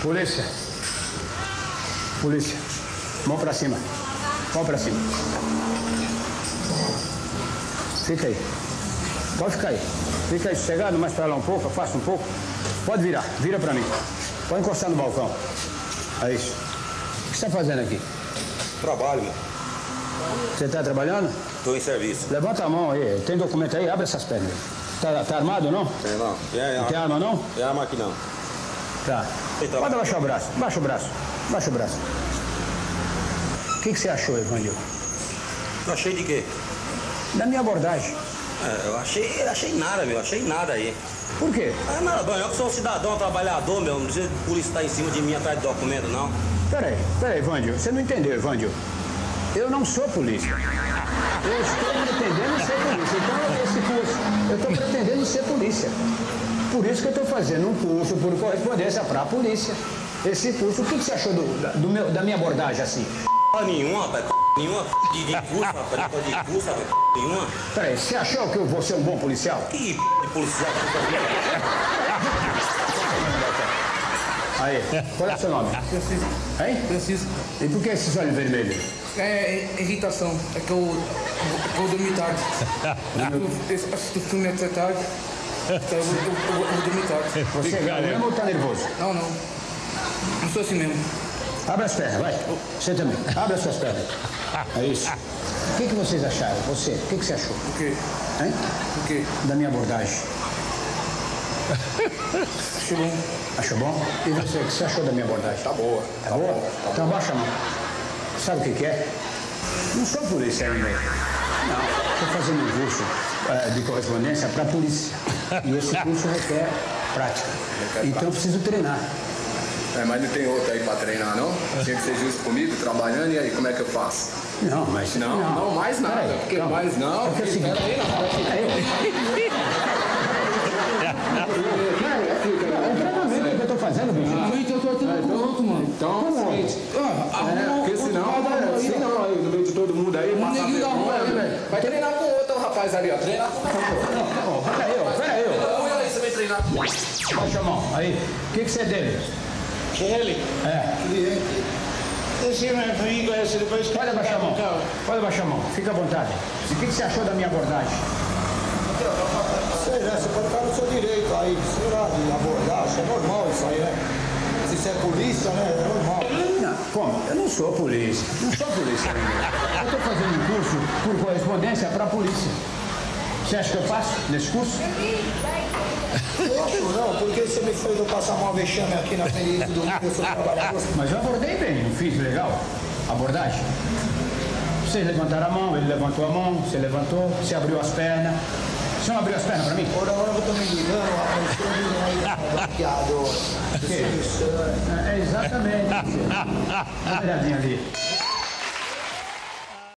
Polícia. Polícia. Mão pra cima. Mão pra cima. Fica aí. Pode ficar aí. Fica aí sossegado, mais pra lá um pouco, afasta um pouco. Pode virar, vira pra mim. Pode encostar no balcão. É isso. O que você tá fazendo aqui? Trabalho, meu. Você tá trabalhando? Tô em serviço. Levanta a mão aí. Tem documento aí? Abre essas pernas. Tá armado ou não? Tem não. Não tem arma não? Tem arma aqui não. Tá. Pode abaixar o braço. Baixa o braço. Baixa o braço. O que você achou, Evandil? Achei de quê? Da minha abordagem. Eu achei nada, meu. Achei nada aí. Por quê? Nada, eu que sou um cidadão, trabalhador, meu. Não precisa de polícia estar em cima de mim atrás de documento, não. Peraí, Evandil. Você não entendeu, Evandil. Eu não sou polícia. Eu estou pretendendo ser polícia. Então, esse curso, eu estou pretendendo ser polícia. Por isso que eu estou fazendo um curso por correspondência para a polícia. Esse curso, o que você achou da minha abordagem assim? Nenhuma, rapaz. Nenhuma de curso, rapaz. De curso, rapaz. Nenhuma. Peraí, você achou que eu vou ser um bom policial? Que de policial? Aí, qual é o seu nome? Francisco. Hein? Francisco. E por que esses olhos vermelhos? É irritação. É que eu dormi tarde. Eu assisto filme até tarde. Então eu vou dormir tarde. Você é mesmo ou tá nervoso? Não. Não sou assim mesmo. Abre as pernas, vai. Você também. Abre as suas pernas. É isso. O que vocês acharam? Você, o que você achou? O quê? Hein? O quê? Da minha abordagem. Achei bom. Achou bom? E você, o que você achou da minha abordagem? Tá boa. Tá boa? Então abaixa a mão. Sabe o que é? Não sou polícia ainda. Não. Estou fazendo um curso de correspondência para a polícia. E esse curso requer prática. Então eu preciso treinar. Mas não tem outro aí pra treinar, não? Tinha que ser justo comigo, trabalhando, e aí, como é que eu faço? Não, mas... Não, mais nada. Peraí, Porque calma. mais não. Porque é o seguinte... É um treinamento que eu tô fazendo, bicho. Então eu tô tudo pronto, mano. Então, porque senão, aí, no meio de todo mundo aí, passa vergonha. Vai treinar com outro rapaz ali, ó. Treinar com outro. Peraí, Olha aí, você vai treinar com outro. Baixa a mão. Aí, o que você é dele? Ele? É. Esse me conhece depois. Pode abaixar a mão. Pode abaixar a mão. Fica à vontade. O que você achou da minha abordagem? Sei lá, você pode ficar no seu direito aí, sei lá, de abordagem, é normal isso aí, né? Se você é polícia, né, é normal. Não, como? Eu não sou polícia. Não sou polícia ainda. Eu estou fazendo um curso por correspondência para a polícia. Você acha que eu faço nesse curso? Eu acho não, porque você me fez eu passar uma vexame aqui na frente do mundo, eu sou trabalhador. Mas eu abordei bem, não fiz legal? Abordagem? Vocês levantaram a mão, ele levantou a mão, você levantou, você abriu as pernas. Você não abriu as pernas pra mim? Por hora eu tô me ligando, rapaz, estou me ligando aí, bloqueador. É exatamente. Dá uma olhadinha ali.